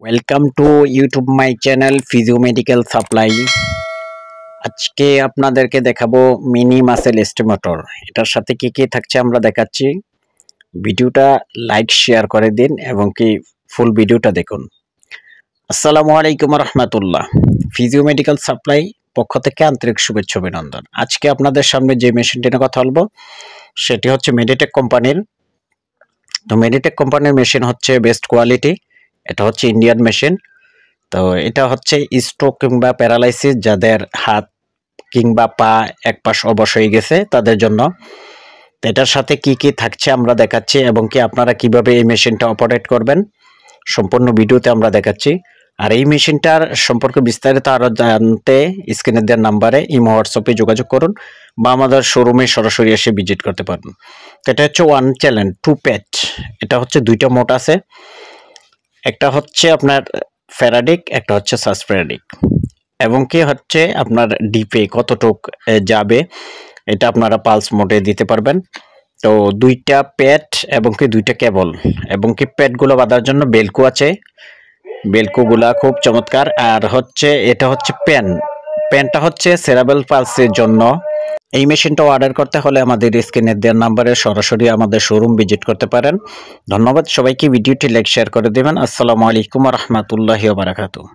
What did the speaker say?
Welcome to YouTube my channel physio medical supply. আজকে আপনাদেরকে দেখাবো মিনি মাসেল এস্টিমেটর। এটার সাথে কি কি থাকছে আমরা দেখাচ্ছি। ভিডিওটা লাইক শেয়ার করে দিন এবং কি ফুল ভিডিওটা দেখুন। আসসালামু আলাইকুম রহমতুল্লাহ। ফিজিও মেডিকেল সাপ্লাই পক্ষ থেকে আন্তরিক শুভেচ্ছা অভিনন্দন। আজকে আপনাদের সামনে যে মেশিনটি নিয়ে কথা বলবো সেটি হচ্ছে মেডিটেক কোম্পানির। তো মেডিটেক কোম্পানির মেশিন হচ্ছে বেস্ট কোয়ালিটি। এটা হচ্ছে ইন্ডিয়ান মেশিন। তো এটা হচ্ছে স্ট্রোক কিংবা প্যারালাইসিস, যাদের হাত কিংবা পা এক পাশ অবশ হয়ে গেছে তাদের জন্য। তো এটার সাথে কি কি থাকছে আমরা দেখাচ্ছি এবং কি আপনারা কিভাবে এই মেশিনটা অপারেট করবেন সম্পূর্ণ ভিডিওতে আমরা দেখাচ্ছি। আর এই মেশিনটার সম্পর্কে বিস্তারিত আরও জানতে স্ক্রিনে দেওয়ার নাম্বারে ইমো হোয়াটসঅ্যাপে যোগাযোগ করুন বা আমাদের শোরুমে সরাসরি এসে ভিজিট করতে পারবেন। তো এটা হচ্ছে ওয়ান চ্যানেল 2 প্যাড। এটা হচ্ছে দুইটা মোড আছে, একটা হচ্ছে আপনার ফ্যারাডিক, একটা হচ্ছে সাসফ্যারাডিক, এবং কি হচ্ছে আপনার ডিপে কতটুক যাবে এটা আপনারা পালস মোডে দিতে পারবেন। তো দুইটা প্যাড এবং কি দুইটা কেবল এবং কি প্যাডগুলো বাঁধার জন্য বেলকো আছে, বেলকোগুলা খুব চমৎকার। আর হচ্ছে এটা হচ্ছে প্যানটা হচ্ছে সেরাবেল পালসের জন্য। এই মেশিনটা অর্ডার করতে হলে আমাদের স্ক্রিনে দেওয়ার নাম্বারে সরাসরি আমাদের শোরুম ভিজিট করতে পারেন। ধন্যবাদ সবাইকে। ভিডিওটি লাইক শেয়ার করে দেবেন। আসসালামু আলাইকুম রহমতুল্লাহি ওয়া বারাকাতুহু।